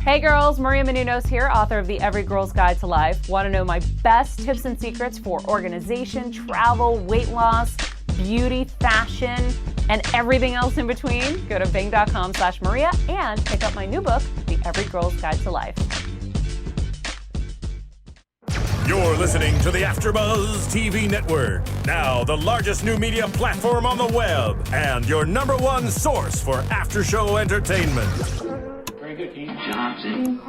Hey girls, Maria Menounos here, author of the Every Girl's Guide to Life. Want to know my best tips and secrets for organization, travel, weight loss, beauty, fashion, and everything else in between? Go to bing.com/Maria and pick up my new book, The Every Girl's Guide to Life. You're listening to the AfterBuzz TV network, now the largest new media platform on the web, and your number one source for after-show entertainment. Very good, King Johnson.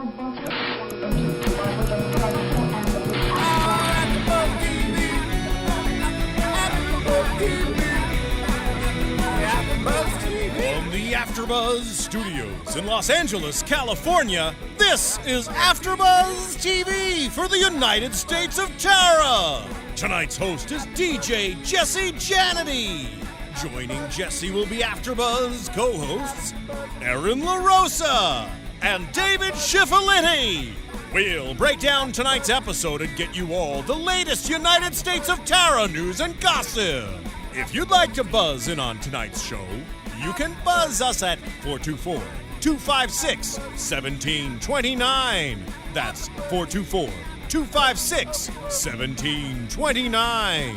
From the AfterBuzz Studios in Los Angeles, California, this is AfterBuzz TV for the United States of Tara. Tonight's host is DJ Jesse Janity. Joining Jesse will be AfterBuzz co-hosts Erin LaRosa and David Schifolitti. We'll break down tonight's episode and get you all the latest United States of Tara news and gossip. If you'd like to buzz in on tonight's show, you can buzz us at 424-256-1729. That's 424-256-1729.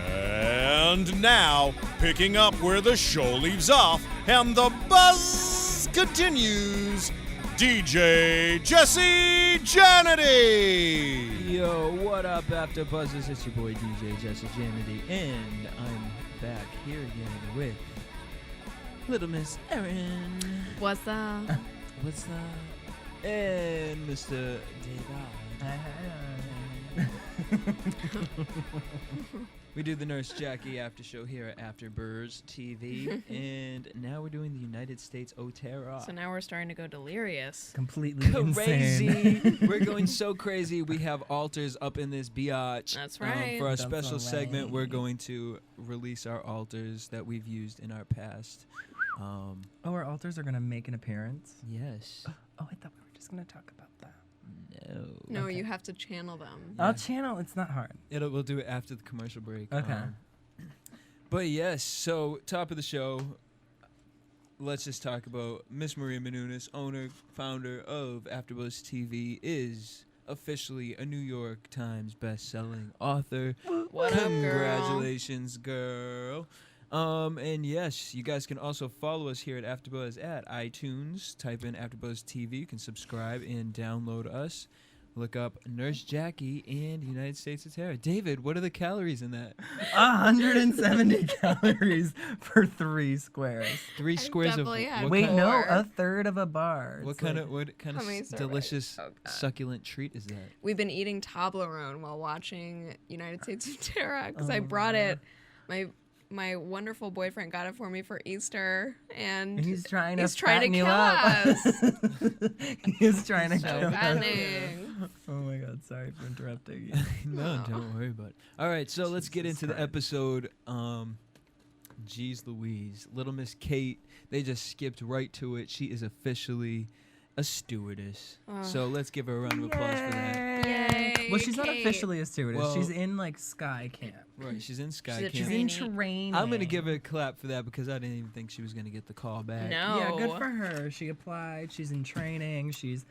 And now, picking up where the show leaves off and the buzz continues, DJ Jesse Janity. Yo, what up, AfterBuzzers? It's your boy DJ Jesse Janity, and I'm back here again with Little Miss Erin. What's up? What's up? And Mr. David. We do the Nurse Jackie after show here at AfterBuzz TV, and now we're doing the United States Otera. So now we're starting to go delirious. Completely Crazy. insane. We're going so crazy. We have altars up in this biatch. That's right. For our That's special all segment, right. we're going to release our altars that we've used in our past. Oh, our altars are going to make an appearance? Yes. Oh, I thought we were just going to talk about that. No, Okay. you have to channel them. I'll channel. It's not hard. We'll do it after the commercial break. Okay. But yes, so top of the show, let's just talk about Miss Maria Menounos, owner, founder of AfterBuzz TV, is officially a New York Times best-selling author. What up, girl? Congratulations, girl. And yes, you guys can also follow us here at AfterBuzz at iTunes. Type in AfterBuzz TV. You can subscribe and download us. Look up Nurse Jackie and United States of Terror. David, what are the calories in that? 170 calories for 3 squares. 3 squares of definitely had Wait, kind, no, Four. a third of a bar. what It's kind like- of How many servings? delicious Oh, God. succulent treat is that? We've been eating Toblerone while watching United States of Terra because I Oh, brought no. it. My wonderful boyfriend got it for me for Easter, and He's trying to he's trying fatten to you kill up. us. He's trying to So kill us. fattening. Oh my God! Sorry for interrupting you. No, Oh. don't worry about it. All right, so let's get Jesus into the Christ. episode. Jeez Louise, Little Miss Kate, they just skipped right to it. She is officially a stewardess. So let's give her a round of applause for that. Yay, Well, she's not Kate. officially a stewardess. Well- she's in like Sky Camp. Right, she's in Sky She's a Camp. She's in Trainee. training. I'm going to give her a clap for that because I didn't even think she was going to get the call back. No. Yeah, good for her. She applied. She's in training. She's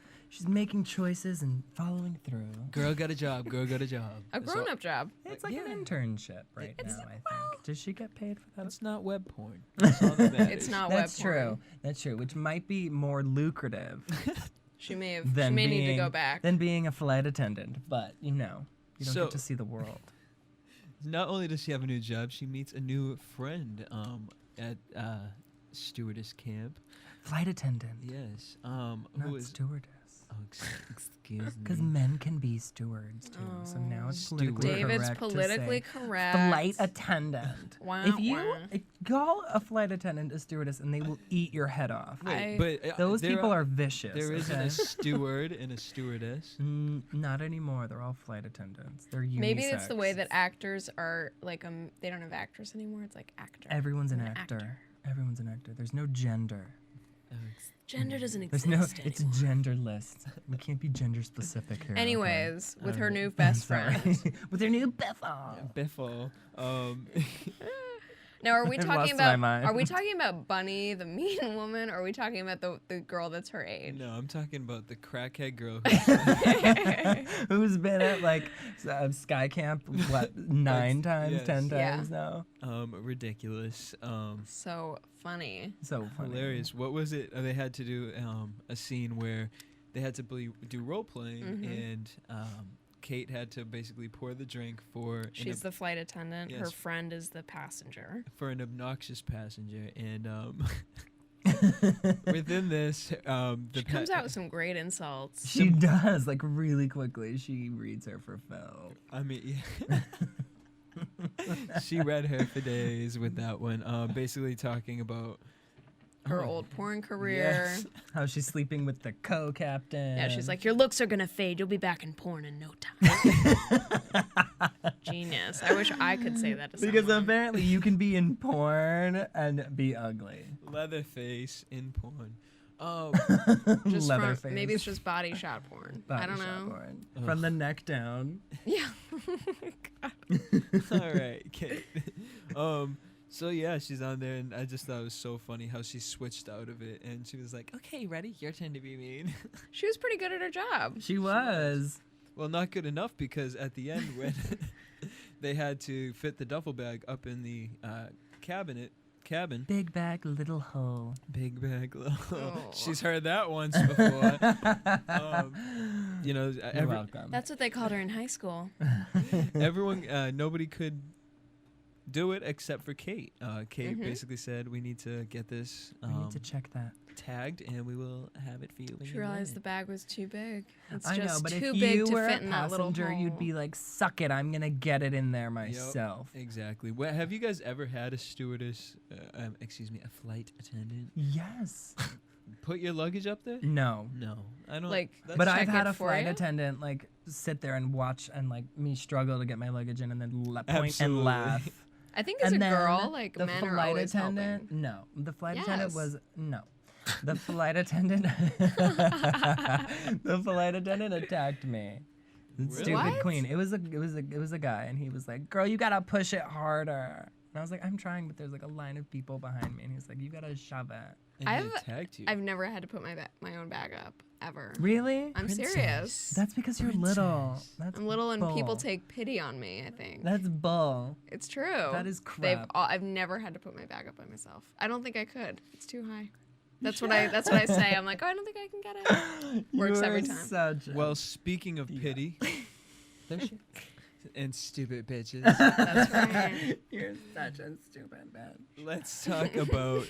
making choices and following through. Girl got a job. Girl got a job. A That's grown-up job. It's like Yeah. an internship right It's- now, I think. Does she get paid for that? That's not web porn. That's all that matters. It's not That's web true. porn. That's true. Which might be more lucrative She may have. than She may being need to go back. than being a flight attendant. But you don't So- get to see the world. Not only does she have a new job, she meets a new friend at stewardess camp. Flight attendant, Yes. not Who is? stewardess. Oh, excuse Because me. men can be stewards too. So now it's politically Steward. David's correct politically to say correct. flight attendant. Wah, If you wah. call a flight attendant a stewardess, and they will eat your head off. But Those people are vicious. There isn't okay? a steward and a stewardess. Not anymore. They're all flight attendants. They're unisex. Maybe it's the way that actors are like they don't have actors anymore. It's like actor. Everyone's an An actor. actor. Everyone's an actor. There's no gender. Gender doesn't There's exist. no. It's anymore. genderless. We can't be gender specific here. okay? Anyways, with her new I'm best sorry. friend. With her new Biffle. Biffle. Now, are we I've talking lost my about mind. are we talking about Bunny, the mean woman, or are we talking about the girl that's her age? No, I'm talking about the crackhead girl. Who's been at like Sky Camp what 9 times, yes. 10 Yeah. times now? Ridiculous. So funny. So funny. Hilarious. What was it? They had to do a scene where they had to do role playing, and Kate had to basically pour the drink for She's the flight attendant. Yes. Her friend is the passenger. for an obnoxious passenger, and within this, She comes out with some great insults. She does, like, really quickly. She reads her for Phil. I mean, yeah. She read her for days with that one. Basically talking about Her old porn career. Yes. How she's sleeping with the co-captain. Yeah, she's like, your looks are gonna fade. You'll be back in porn in no time. Genius. I wish I could say that to Because someone. apparently you can be in porn and be ugly. Leatherface in porn. Just Leatherface. from, maybe it's just body shot porn. I don't Body shot know. porn. From the neck down. Yeah. All right, Kate. So yeah, she's on there, and I just thought it was so funny how she switched out of it, and she was like, "Okay, ready? Your turn to be mean." She was pretty good at her job. She was. Well, not good enough, because at the end when they had to fit the duffel bag up in the cabin. Big bag, little hole. Big bag. Oh. She's heard that once before. You know, You're welcome. That's what they called her in high school. everyone, nobody could do it except for Kate. Kate basically said, "We need to get this we need to check that. tagged, and we will have it for you." She realized the bag was too big. It's I know, just but too if big you to were fit a in that little passenger, hole. you'd be like, "Suck it, I'm gonna get it in there myself." Exactly. Have you guys ever had a stewardess, a flight attendant, Yes. put your luggage up there? No. No, I don't. Like, that's- But check I've had it a for flight you? attendant like sit there and watch and like me struggle to get my luggage in and then point and Absolutely. laugh. I think as And a then girl, like the men are flight always attendant, helping. no. The flight attendant Yes. was no. The flight attendant the flight attendant attacked me. Really? Stupid What? queen. It was a guy and he was like, "Girl, you gotta push it harder." And I was like, "I'm trying," but there's like a line of people behind me and he was like, "You gotta shove it." And I've- they tagged you. I've never had to put my own bag up ever. Really? I'm serious. That's because you're little. That's I'm little and people bull. take pity on me. I think That's bull. it's true. That is crap. I've never had to put my bag up by myself. I don't think I could. It's too high. That's what I say. I'm like, oh, I don't think I can get it. Works every You're time. Such a Well, speaking of pity, and stupid bitches, That's right. You're such a stupid man. let's talk about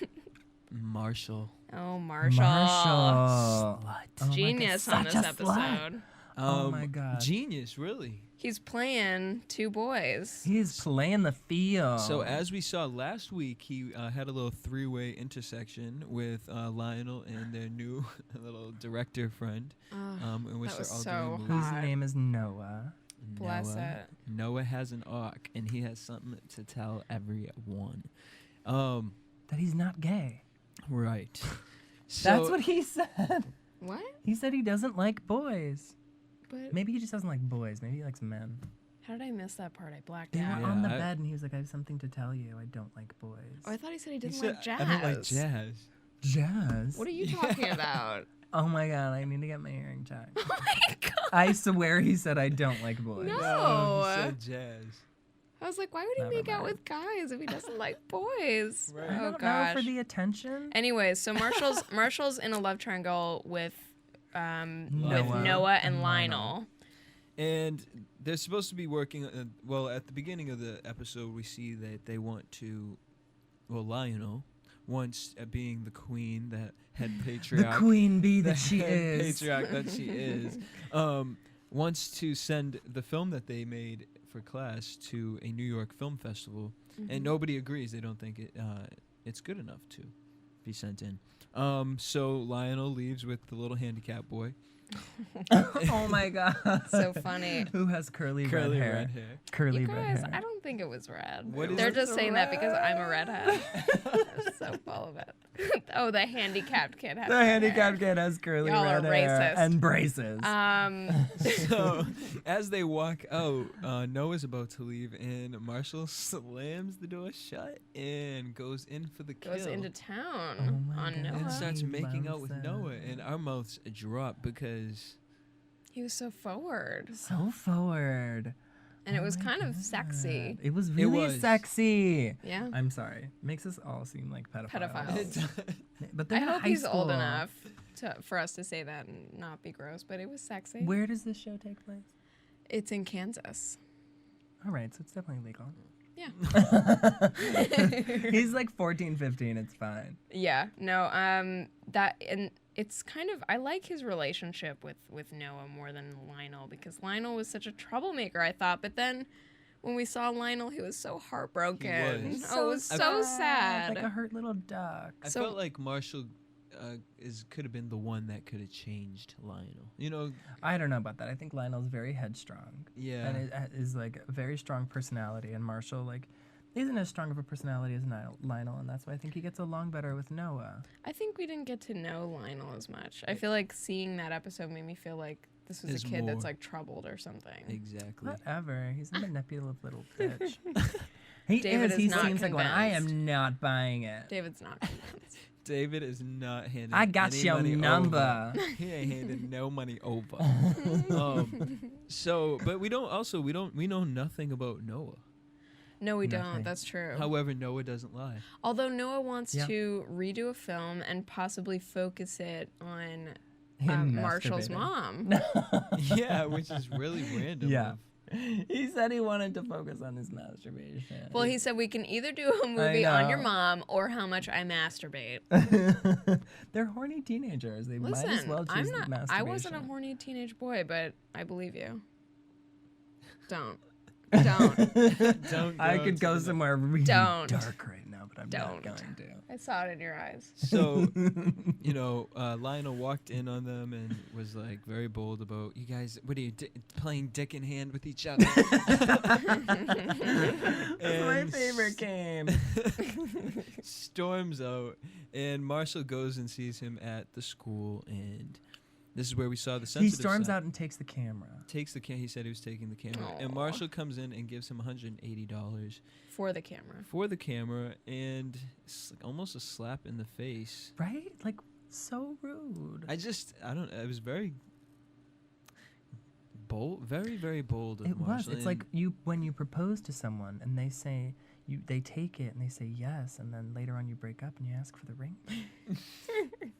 Marshall. Oh, Marshall. Marshall. Oh Genius my God, on this such a slut. episode. Oh my God. Genius, really. He's playing two boys. He's playing the field. So as we saw last week, he had a little three-way intersection with Lionel and their new little director friend, in which that they're was all so doing movies. whose hot. name is Noah. Bless Noah. it. Noah has an arc, and he has something to tell everyone. That he's not gay. Right. That's So- what he said. What? He said he doesn't like boys. But Maybe he just doesn't like boys. Maybe he likes men. how did I miss that part? I blacked They out. were on the I- bed and he was like, "I have something to tell you. I don't like boys." Oh, I thought he said he He didn't said, like jazz. I don't like jazz. Jazz. What are you talking about? Oh my God, I need to get my hearing checked. Oh my god. I swear he said I don't like boys. No. No, he said jazz. I was like, why would he Never make out mind. with guys if he doesn't like boys? Right. I Oh don't gosh. know, for the attention. Anyways, so Marshall's in a love triangle with Noah. Noah and Lionel. And they're supposed to be working. Well, at the beginning of the episode, we see that they want to. Well, Lionel, once being the queen, that head The patriarch, queen bee the that she head is. patriarch that she is, wants to send the film that they made for class to a New York Film Festival, and nobody agrees. They don't think it's good enough to be sent in. So Lionel leaves with the little handicap boy. Oh my God. So funny. Who has curly, Curly red hair? red hair. Curly You red guys, hair. I don't don't think it was red. What is They're it? just saying that because I'm a redhead. I'm so full of it. Oh, the handicapped kid has The handicapped kid has curly Y'all red are hair racist. and braces. So as they walk out, Noah's about to leave, and Marshall slams the door shut and goes in for the kill. goes into town Oh my on God. Noah. and starts He making out loves with it. Noah, and our mouths drop because He was so forward, So forward. and it Oh was my kind of sexy. God. It was really was. sexy. Yeah. I'm sorry. Makes us all seem like pedophiles. Pedophiles. But I they're in hope high he's old school. enough for us to say that and not be gross, but it was sexy. Where does this show take place? It's in Kansas. All right, so it's definitely legal. Yeah. He's like 14, 15. It's fine. Yeah. No. That and it's kind of I like his relationship with Noah more than Lionel because Lionel was such a troublemaker. I thought, but then when we saw Lionel, he was so heartbroken. was. Oh, it was so sad. Like a hurt little duck. I So- felt like Marshall could have been the one that could have changed Lionel. You know, I don't know about that. I think Lionel's very headstrong. yeah. And it is like a very strong personality. And Marshall, like, isn't as strong of a personality as Lionel. And that's why I think he gets along better with Noah. I think we didn't get to know Lionel as much. I feel like seeing that episode made me feel like this was There's a kid that's more. like troubled or something. Exactly. Whatever. He's a manipulative little bitch. He David is. is He not seems like one. I convinced. am not buying it. David's not convinced. David is not handing. I got any your money number. Over. He ain't handing no money over. So, but we know nothing about Noah. No, we Nothing. don't. That's true. However, Noah doesn't lie. Although Noah wants Yeah. to redo a film and possibly focus it on Him Marshall's masturbating. mom. Yeah, which is really random. Yeah. of- He said he wanted to focus on his masturbation. Well, he said we can either do a movie on your know. mom or how much I masturbate. They're horny teenagers. They might as Listen, well choose I'm the not. masturbation. I wasn't a horny teenage boy, but I believe you. Don't. Don't. Don't I go could to go the- somewhere really Don't. dark right now, but I'm Don't. not going to. I saw it in your eyes. So, you know, Lionel walked in on them and was like very bold about, you guys, what are you playing dick in hand with each other? That's my favorite game. Storms out, and Marshall goes and sees him at the school, and this is where we saw the He sensitive storms side. out and takes the camera. Takes the he said he was taking the camera, and Aw. Marshall comes in and gives him $180 For the camera. for the camera, and it's like almost a slap in the face. Right? Like, so rude. I don't. It was very bold, very very bold of It was. Marshall. It's like when you propose to someone and they say they take it and they say yes, and then later on you break up and you ask for the ring.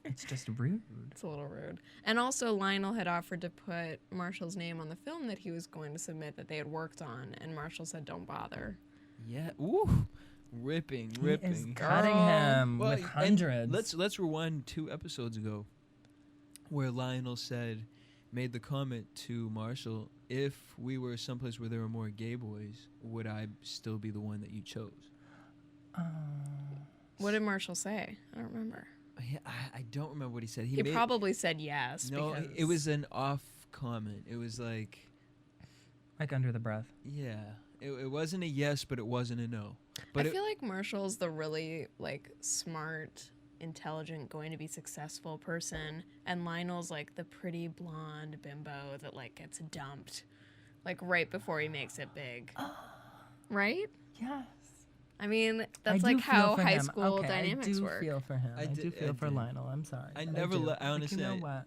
It's just rude. It's a little rude. And also, Lionel had offered to put Marshall's name on the film that he was going to submit that they had worked on, and Marshall said, "Don't bother." yeah, ooh, ripping. He is cutting Girl. him Well, with and hundreds. Let's rewind 2 episodes ago, where Lionel made the comment to Marshall, if we were someplace where there were more gay boys, would I still be the one that you chose? What did Marshall say? I don't remember. I don't remember what he said. He probably said yes. no, because it was an off comment. It was like, Like under the breath. yeah, it wasn't a yes, but it wasn't a no. But I feel like Marshall's the really like smart, intelligent, going to be successful person, and Lionel's like the pretty blonde bimbo that like gets dumped, like right before he makes it big. Right? Yes. I mean, I that's do like feel how for high him. school Okay, dynamics I do work. feel for him. I do feel for did. Lionel. I'm sorry. I but never do. let- I honestly- You know what?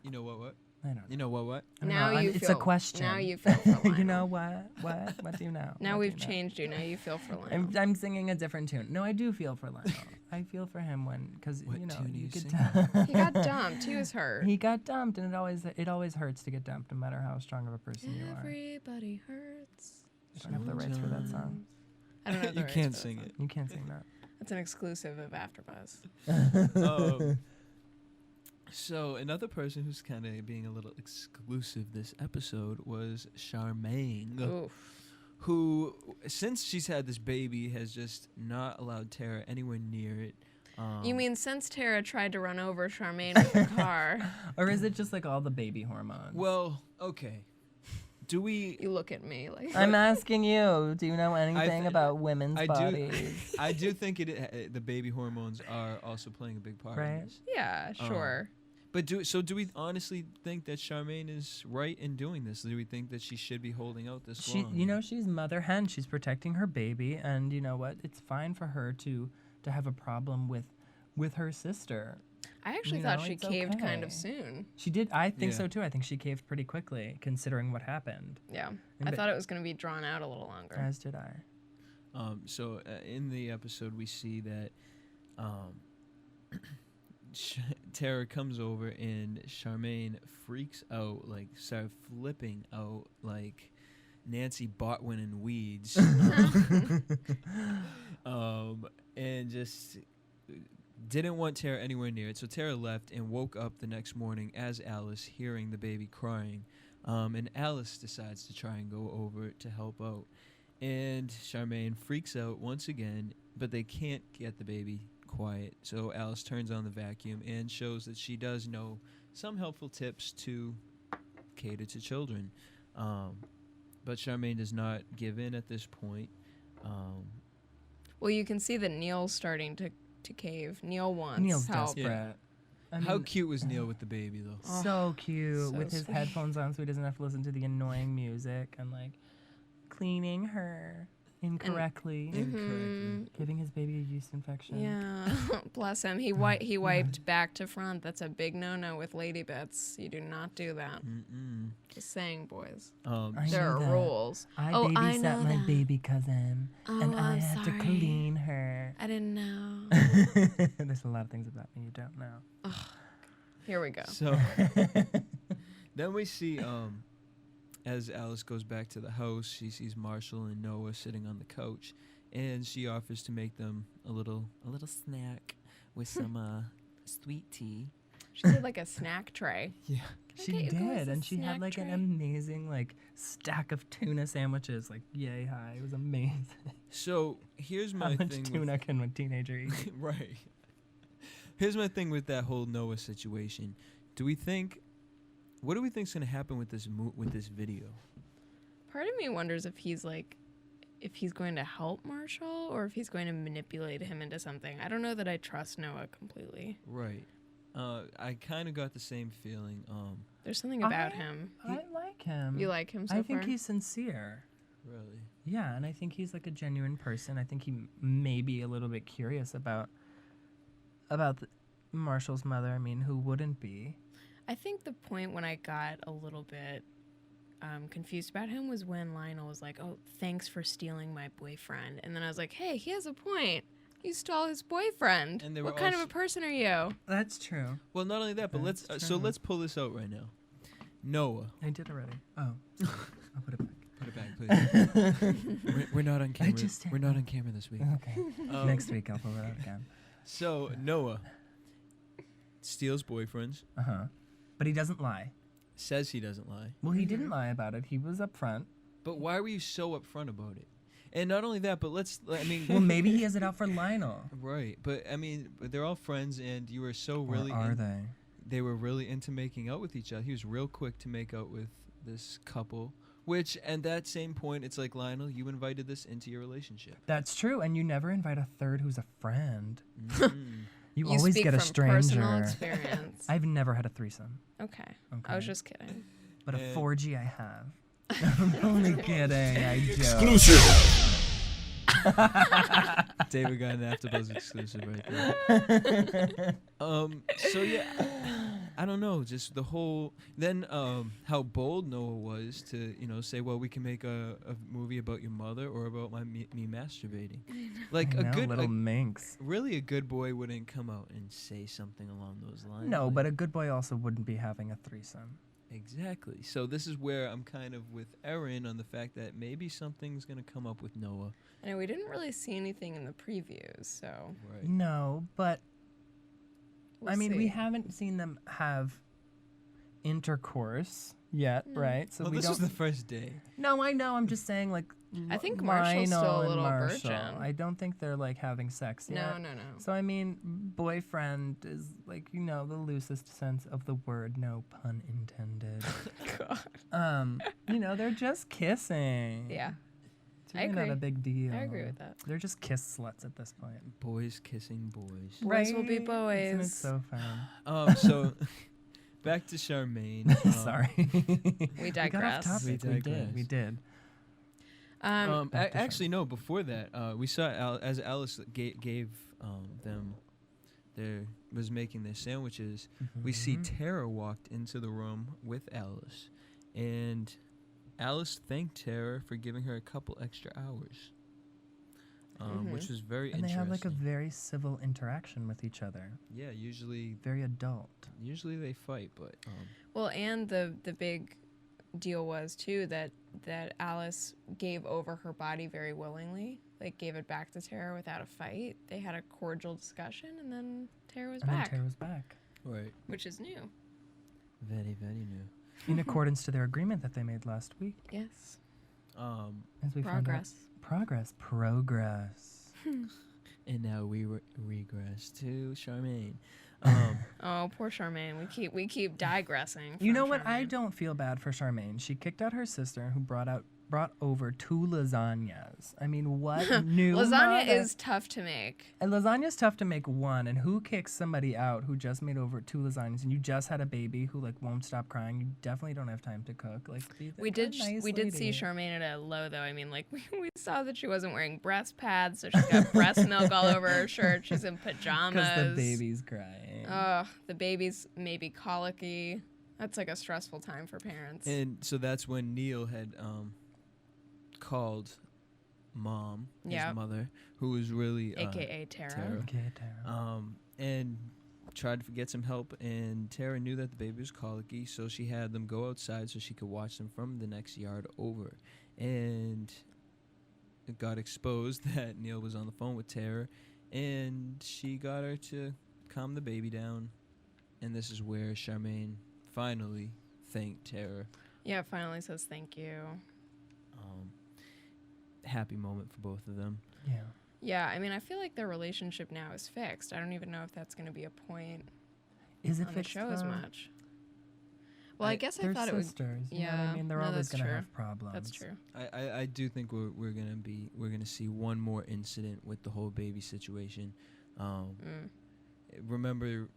you know what? I don't know. You know what? I don't Now know. you It's feel. a question. Now you feel for Lionel. You know what? What do you know? Now What do we've you know? changed you. Now you feel for Lionel. I'm singing a different tune. No, I do feel for Lionel. I feel for him because What you know tune are you you could singing? He got dumped. He was hurt. He got dumped, and it always hurts to get dumped, no matter how strong of a person you are. Everybody hurts. I don't have the rights for that song. I don't know. the You rights can't for that sing song. it. You can't sing that. That's an exclusive of AfterBuzz. So another person who's kind of being a little exclusive this episode was Charmaine, Oof. who, since she's had this baby, has just not allowed Tara anywhere near it. You mean since Tara tried to run over Charmaine with the car? Or is it just like all the baby hormones? Well, okay. Do we? You look at me like. I'm asking you. Do you know anything about women's bodies? I do think the baby hormones are also playing a big part in Right. this. Yeah, sure. But do we honestly think that Charmaine is right in doing this? Do we think that she should be holding out this long? You know, she's mother hen. She's protecting her baby, and you know what? It's fine for her to have a problem with her sister. I actually You thought know, she it's caved kind of okay. soon. She did. I think Yeah. so too. I think she caved pretty quickly, considering what happened. Yeah. And I ba- thought it was going to be drawn out a little longer. As did I. So in the episode, we see that Tara comes over and Charmaine freaks out, like start flipping out, like Nancy Botwin in Weeds, and just didn't want Tara anywhere near it. So Tara left and woke up the next morning as Alice, hearing the baby crying, and Alice decides to try and go over to help out. And Charmaine freaks out once again, but they can't get the baby quiet. So Alice turns on the vacuum and shows that she does know some helpful tips to cater to children. But Charmaine does not give in at this point. Well, you can see that Neil's starting to cave. Neil wants Neil's help. desperate. I How mean, cute was Neil with the baby, though? so cute so with his sweet. headphones on, so he doesn't have to listen to the annoying music and like cleaning her incorrectly, Incorrectly. giving his baby a yeast infection. Yeah, bless him. He wiped back to front. That's a big no-no with lady bits. You do not do that. Mm-mm. Just saying, boys. I There know are that. rules. I Oh, I babysat know my that. baby cousin, and Oh, I I'm had to sorry. clean her. I didn't know. There's a lot of things about me you don't know. Here we go. So then we see, as Alice goes back to the house, she sees Marshall and Noah sitting on the couch, and she offers to make them a little snack with some sweet tea. She did like a snack tray. Yeah. Can I She get you guys did, a and she had snack like an tray? amazing like stack of tuna sandwiches. Like yay high, it was amazing. So here's How my much thing. tuna can a teenager eat? Right. Here's my thing with that whole Noah situation. What do we think's gonna happen with this video? Part of me wonders if he's going to help Marshall or if he's going to manipulate him into something. I don't know that I trust Noah completely. Right. I kind of got the same feeling. There's something about him. I like him. You like him so I far? think he's sincere. Really. Yeah, and I think he's like a genuine person. I think he may be a little bit curious about Marshall's mother. I mean, who wouldn't be? I think the point when I got a little bit confused about him was when Lionel was like, "Oh, thanks for stealing my boyfriend," and then I was like, "Hey, he has a point. You stole his boyfriend. And they were What kind of also- a person are you?" That's true. Well, not only that, but That's so true. let's pull this out right now. Noah, I did already. Oh, I'll put it back. put it back, please. we're not on camera. just- We're not on camera this week. Okay. Um, Next week I'll pull it out again. So Noah steals boyfriends. But he doesn't lie. Says he doesn't lie. Well, he didn't lie about it. He was upfront. But why were you so upfront about it? And not only that, but Well, maybe he has it out for Lionel. right. But I mean, they're all friends, and you were so really. Or are they? They were really into making out with each other. He was real quick to make out with this couple. Which, and that same point, it's like, Lionel, you invited this into your relationship. That's true, and you never invite a third who's a friend. Mm. You You always speak get a from personal stranger. experience. I've never had a threesome, Okay. I Okay. was just kidding. but a And- 4G I have. I'm only kidding. I joke. Exclusive. David got an AfterBuzz exclusive right there. So yeah, I don't know, just the whole. Then how bold Noah was to say, well, we can make a movie about your mother or about me masturbating. Like I a know, good, little minx. really a good boy wouldn't come out and say something along those lines. No, like- but a good boy also wouldn't be having a threesome. Exactly. So this is where I'm kind of with Erin on the fact that maybe something's gonna come up with Noah. I know we didn't really see anything in the previews, so Right. No, but we'll I mean, we see. haven't seen them have intercourse yet, right? So Well, we this don't. was the first day. No, I know. I'm just saying, like, I think Marshall's still a Lionel and little Marshall. virgin. I don't think they're like having sex yet. No. So I mean, boyfriend is like, you know, the loosest sense of the word, no pun intended. God. You know, they're just kissing. Yeah. It's really not a big deal. I agree with that. They're just kiss sluts at this point. Boys kissing boys. Boys will be Right? boys. Isn't it so fun? So back to Charmaine. Sorry. We got off digress. topic. We digress. We did. Um, Back to Actually, no. Before that, we saw as Alice gave them was making their sandwiches. We see Tara walked into the room with Alice, and Alice thanked Tara for giving her a couple extra hours, which was very And they interesting. have like a very civil interaction with each other. Yeah, usually Very adult. they fight, but well, and the big deal was too that Alice gave over her body very willingly, like gave it back to Tara without a fight. They had a cordial discussion, and then Tara was And back, then Tara's back. right, which is new. very new. In accordance to their agreement that they made last week. Yes. As we found out. Progress. And now we regress to Charmaine. Oh, poor Charmaine. We keep digressing. You from know what? I Charmaine. don't feel bad for Charmaine. She kicked out her sister, who brought over 2 lasagnas. I mean, what new Lasagna mother- is tough to make. And lasagna's tough to make one, and who kicks somebody out who just made over 2 lasagnas and you just had a baby who like won't stop crying? You definitely don't have time to cook. Like We did see Charmaine at a low though. I mean, like we saw that she wasn't wearing breast pads, so she's got breast milk all over her shirt. She's in pajamas. Because the baby's crying. The baby's maybe colicky. That's like a stressful time for parents. And so that's when Neil had called Mom, Yep. his mother, who was really AKA Tara. Tara. Okay, Tara. And tried to get some help, and Tara knew that the baby was colicky, so she had them go outside so she could watch them from the next yard over. And it got exposed that Neil was on the phone with Tara, and she got her to calm the baby down. And this is where Charmaine finally thanked Tara. Yeah, it finally says thank you. Happy moment for both of them. Yeah. Yeah, I mean, I feel like their relationship now is fixed. I don't even know if that's going to be a point Is it on the fixed show as though? much. Well, I guess I They're thought it would. sisters. You know what I Yeah, mean? They're no, always that's gonna true. have problems. That's true. I do think we're gonna see one more incident with the whole baby situation. Remember,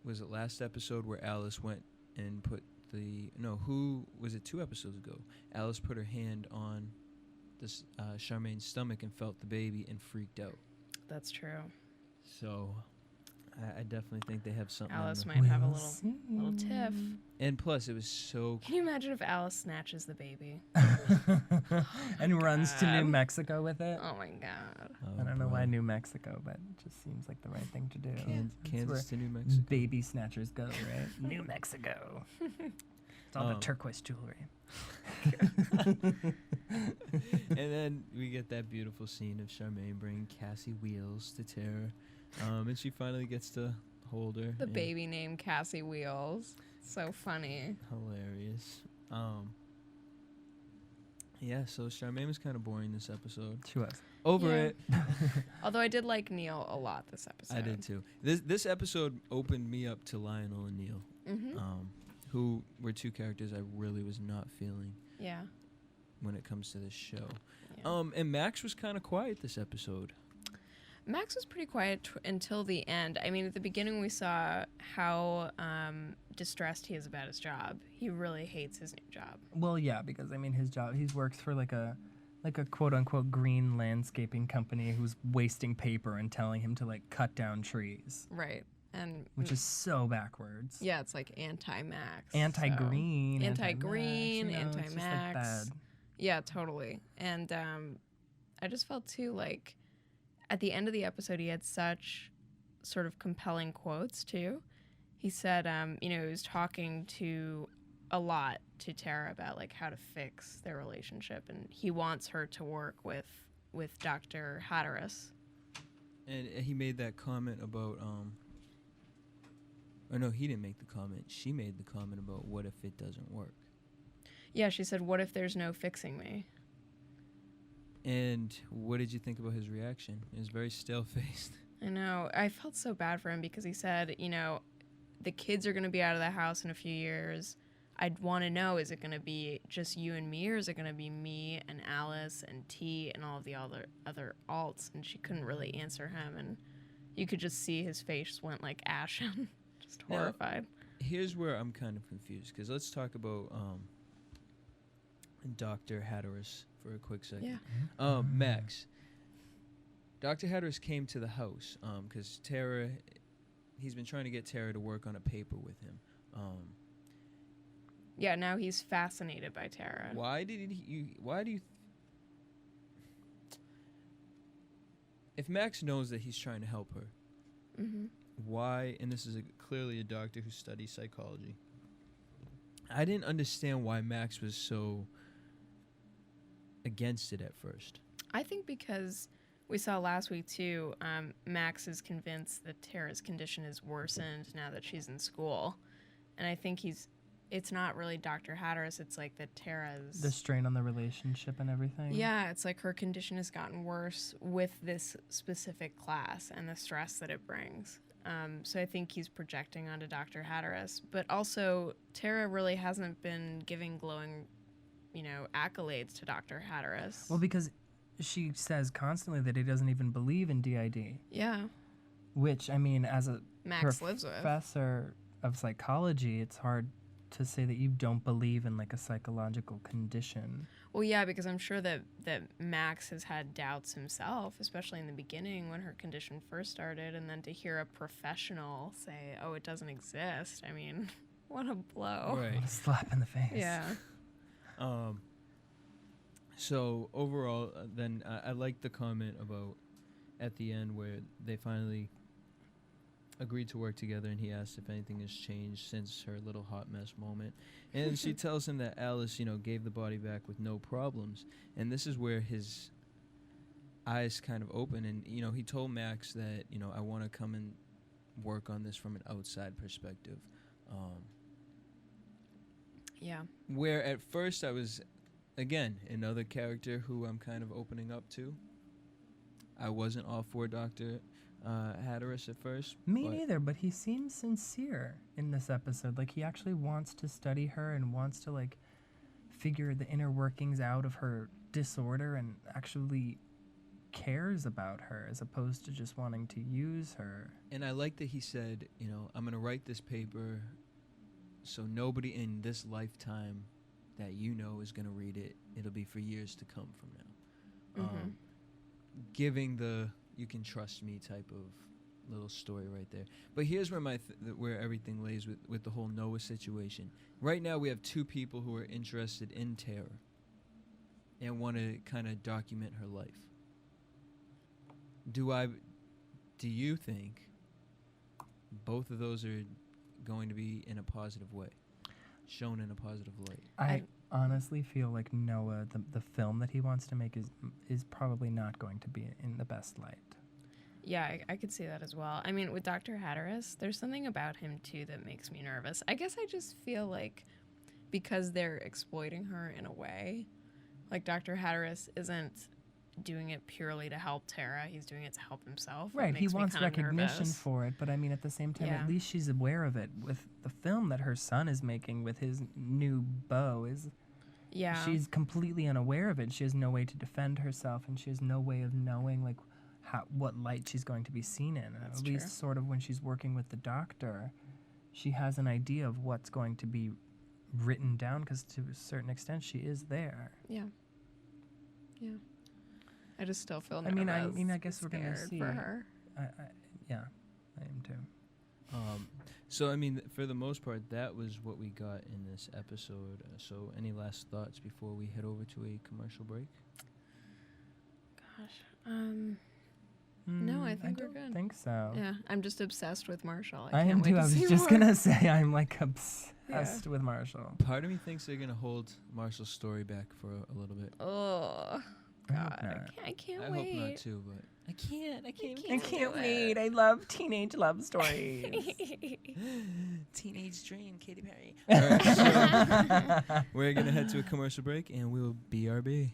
was it last episode where Alice went and put who was it 2 episodes ago? Alice put her hand on this Charmaine's stomach and felt the baby and freaked out. That's true. So I definitely think they have something. Alice on might have a We'll little tiff. and plus, it was so. Can you imagine if Alice snatches the baby? And runs to New God. Mexico with it. Oh my god. I don't know why New Mexico, but it just seems like the right thing to do. That's Kansas where to New Mexico. baby snatchers go, right? New Mexico. It's all the turquoise jewelry. And then we get that beautiful scene of Charmaine bringing Cassie Wheels to Tara, and she finally gets to hold her. The and baby named Cassie Wheels. So funny. hilarious. Yeah, so Charmaine was kind of boring this episode. She was. Over Yeah. it. Although I did like Neil a lot this episode. I did too. This episode opened me up to Lionel and Neil, who were 2 characters I really was not feeling Yeah. when it comes to this show. Yeah. And Max was kind of quiet this episode. Max was pretty quiet until the end. I mean, at the beginning we saw how distressed he is about his job. He really hates his new job. Well, yeah, because I mean, his job, he works for like a quote unquote green landscaping company who's wasting paper and telling him to like cut down trees, Right. And which is so backwards. yeah, it's like anti-Max. Anti-green. So. Anti-green, anti-Max, you know, it's just, like, anti-Max. bad. Yeah, totally. And I just felt too like at the end of the episode he had such sort of compelling quotes too. He said, he was talking to a lot to Tara about like how to fix their relationship, and he wants her to work with Dr. Hatteras. And he made that comment about or no, he didn't make the comment. She made the comment about what if it doesn't work. Yeah, she said, "What if there's no fixing me?" And what did you think about his reaction? He was very stale-faced. I know. I felt so bad for him because he said, you know, the kids are going to be out of the house in a few years. I'd want to know, is it going to be just you and me, or is it going to be me and Alice and T and all of the other alts? And she couldn't really answer him, and you could just see his face went like ashen, just horrified. Now, here's where I'm kind of confused, because let's talk about Dr. Hatteras for a quick second. Yeah. Max. Dr. Hatteras came to the house because Tara, he's been trying to get Tara to work on a paper with him. Yeah, now he's fascinated by Tara. Why do you... If Max knows that he's trying to help her, why, and this is clearly a doctor who studies psychology, I didn't understand why Max was so against it at first. I think because we saw last week too, Max is convinced that Tara's condition is worsened now that she's in school. And I think it's not really Dr. Hatteras, it's like that Tara's... The strain on the relationship and everything. Yeah, it's like her condition has gotten worse with this specific class and the stress that it brings. So I think he's projecting onto Dr. Hatteras. But also, Tara really hasn't been giving glowing, accolades to Dr. Hatteras. Well, because she says constantly that he doesn't even believe in DID. Yeah. Which, I mean, as a Max lives with. professor of psychology, it's hard to say that you don't believe in like a psychological condition. Well, yeah, because I'm sure that Max has had doubts himself, especially in the beginning when her condition first started, and then to hear a professional say, "Oh, it doesn't exist." I mean, what a blow. Right. What a slap in the face. Yeah. So overall, then I like the comment about at the end where they finally agreed to work together, and he asked if anything has changed since her little hot mess moment. And she tells him that Alice, gave the body back with no problems. And this is where his eyes kind of open. And, he told Max that, I want to come and work on this from an outside perspective. Yeah. Where at first I was, again, another character who I'm kind of opening up to. I wasn't all for Dr. Hatteras at first. Me neither, but he seems sincere in this episode. Like, he actually wants to study her and wants to, like, figure the inner workings out of her disorder and actually cares about her as opposed to just wanting to use her. And I like that he said, I'm going to write this paper so nobody in this lifetime that is going to read it. It'll be for years to come from now. Giving the you can trust me type of little story right there. But here's where where everything lays with the whole Noah situation. Right now we have two people who are interested in Tara and want to kind of document her life. Do you think both of those are going to be in a positive way, shown in a positive light? I honestly feel like Noah, the film that he wants to make is probably not going to be in the best light. Yeah, I could see that as well. I mean, with Dr. Hatteras, there's something about him, too, that makes me nervous. I guess I just feel like because they're exploiting her in a way, like Dr. Hatteras isn't doing it purely to help Tara. He's doing it to help himself. Right, he wants recognition nervous. for it, but I mean, at the same time, Yeah. at least she's aware of it. With the film that her son is making with his new beau, Yeah. she's completely unaware of it. She has no way to defend herself, and she has no way of knowing, like, what light she's going to be seen in. That's at true. least sort of when she's working with the doctor, she has an idea of what's going to be written down, because to a certain extent she is there. Yeah. Yeah. I just still feel nervous. I mean, I guess we're gonna scared see. for her. Yeah, I am too. So, I mean, for the most part, that was what we got in this episode. So, any last thoughts before we head over to a commercial break? Gosh. No, I think we're don't good. think so. Yeah, I'm just obsessed with Marshall. I am can't wait too. to I was see just more. gonna say I'm like obsessed with Marshall. Part of me thinks they're going to hold Marshall's story back for a little bit. Oh, I hope God. not. I can't I wait. hope not, too, but I can't. I can't wait. I love teenage love stories. Teenage Dream, Katy Perry. All right, so we're going to head to a commercial break, and we will BRB.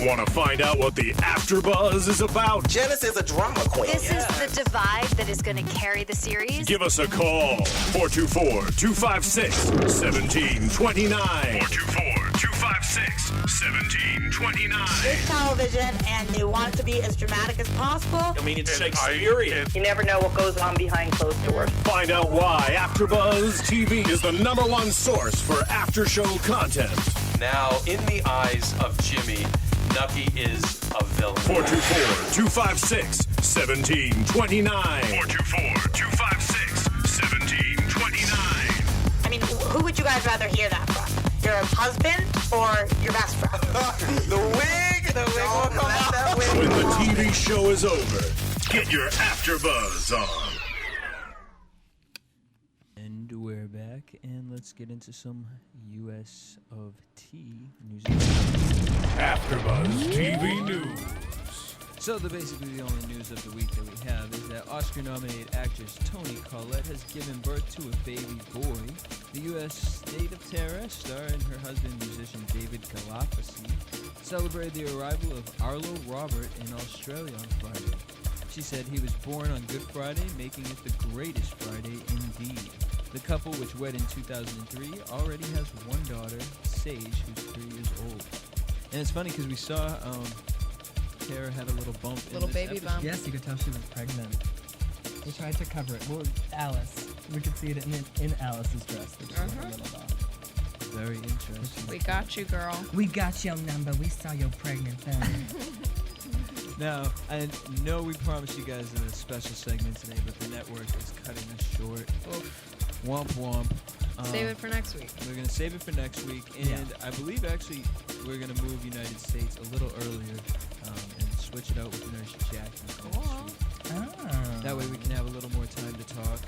Want to find out what the AfterBuzz is about? Janice is a drama queen. This is the divide that is going to carry the series. Give us a call. 424-256-1729. 424-256-1729. It's television, and they want it to be as dramatic as possible. I mean, it's Shakespearean. You never know what goes on behind closed doors. Find out why AfterBuzz TV is the #1 source for after-show content. Now, in the eyes of Jimmy, Nucky is a villain. 424-256-1729. 424-256-1729. I mean, who would you guys rather hear that from? Your husband or your best friend? The wig will come out. When the TV show is over, get your AfterBuzz on. And we're back, and let's get into some US of T news. AfterBuzz TV News. So basically the only news of the week that we have is that Oscar-nominated actress Toni Collette has given birth to a baby boy. The U.S. state of Hatteras star and her husband, musician David Galafasi, celebrated the arrival of Arlo Robert in Australia on Friday. She said he was born on Good Friday, making it the greatest Friday indeed. The couple, which wed in 2003, already has one daughter, Sage, who's 3 years old. And it's funny because we saw Tara had a little bump. Little in this baby episode. bump. Yes, you could tell she was pregnant. They tried to cover it. Well, Alice. We could see it in Alice's dress. That she had a little bump. Very interesting. We got you, girl. We got your number. We saw your pregnant thing. Now, I know we promised you guys a special segment today, but the network is cutting us short. Oof. Womp womp. Save it for next week. We're going to save it for next week, and I believe actually we're going to move United States a little earlier and switch it out with Nurse Jackie. Cool. That way we can have a little more time to talk.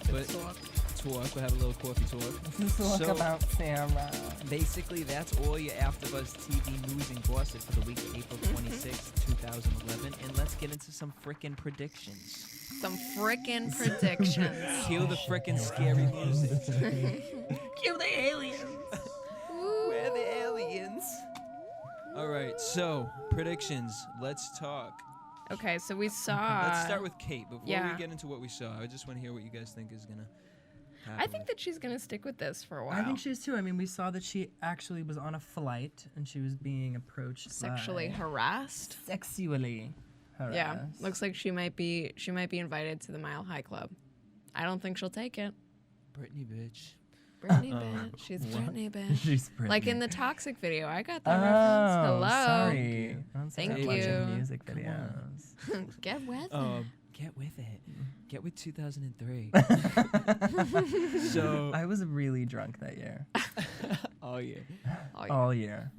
Talk. We'll have a little coffee talk. Talk about Sarah. Basically, that's all your AfterBuzz TV news and gossip for the week of April 26, 2011, and let's get into some frickin' predictions. Some frickin' predictions. Cue the frickin' scary music. Cue the aliens. We're the aliens. All right, so predictions. Let's talk. Okay, so we saw. Let's start with Kate. Before yeah. we get into what we saw, I just want to hear what you guys think is gonna happen. I think that she's gonna stick with this for a while. I think she is too. I mean, we saw that she actually was on a flight and she was being approached sexually by harassed. Sexually harassed. Yeah, looks like she might be invited to the Mile High Club. I don't think she'll take it. Brittany, bitch. Brittany, bitch. She's Brittany, bitch. She's Brittany. Like in the Toxic video. I got that reference. Hello. Sorry. Thank Watching you. music videos. Get with it. Get with it. Get with 2003. So I was really drunk that year. all year. All year.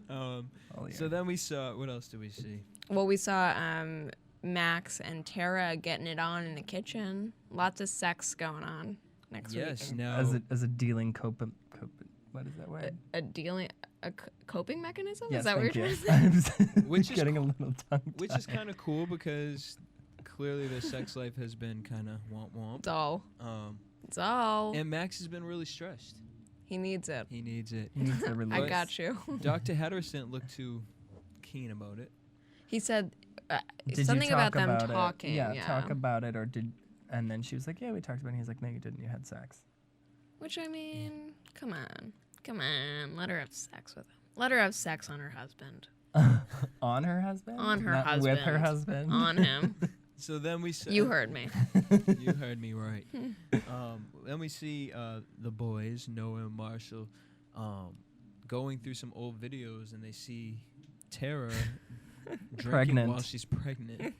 All year. So then we saw. What else did we see? Well, we saw Max and Tara getting it on in the kitchen. Lots of sex going on next week. Yes. Now As a dealing what is that word? A coping mechanism? Yes, Is that what thank you're you. trying to say? Which is getting a little tongue. Which is kind of cool because clearly their sex life has been kind of womp womp. Dull. Dull. And Max has been really stressed. He needs it. He needs it. He needs the relief. I got you. Dr. Hatteras didn't look too keen about it. He said Did something you talk about them about talking. It? Yeah, talk about it, or did? And then she was like, "Yeah, we talked about it." And he's like, "No, you didn't. You had sex." Which I mean, come on, let her have sex with him. Let her have sex on her husband. On her husband? On her Not husband. with her husband. On him. So then we see. You heard me. You heard me right. Then we see the boys, Noah and Marshall, going through some old videos, and they see Tara drinking Pregnant. while she's pregnant.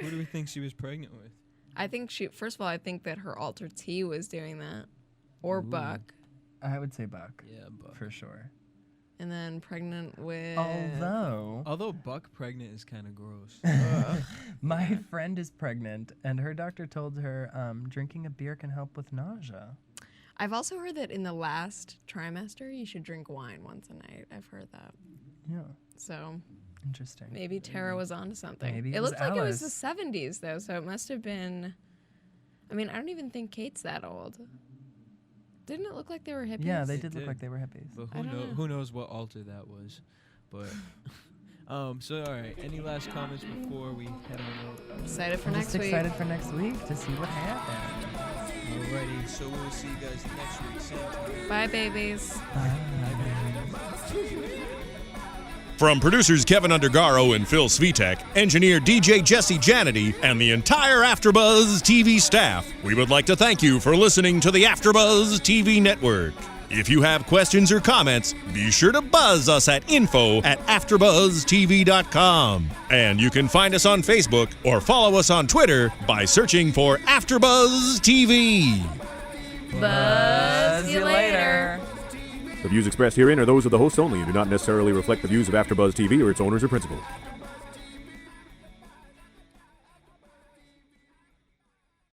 Who do we think she was pregnant with? I think first of all, I think that her alter T was doing that. Or Buck. I would say Buck. Yeah, Buck. For sure. And then pregnant with... Although Buck pregnant is kind of gross. My friend is pregnant, and her doctor told her drinking a beer can help with nausea. I've also heard that in the last trimester, you should drink wine once a night. I've heard that. Yeah. So... Interesting. Maybe Tara was onto something. Maybe it was looked like it was the Alice. 70s, though, so it must have been... I mean, I don't even think Kate's that old. Didn't it look like they were hippies? Yeah, they did look like they were hippies. But I don't know. who knows what altar that was. But so all right. Any last comments before we head on out? Excited for I'm next just week. excited for next week to see what happens. Alrighty. So we'll see you guys next week. Same time. Bye, babies. From producers Kevin Undergaro and Phil Svitek, engineer DJ Jesse Janity, and the entire AfterBuzz TV staff, we would like to thank you for listening to the AfterBuzz TV network. If you have questions or comments, be sure to buzz us at info@AfterBuzzTV.com. And you can find us on Facebook or follow us on Twitter by searching for AfterBuzz TV. Buzz you later. The views expressed herein are those of the hosts only and do not necessarily reflect the views of AfterBuzz TV or its owners or principals.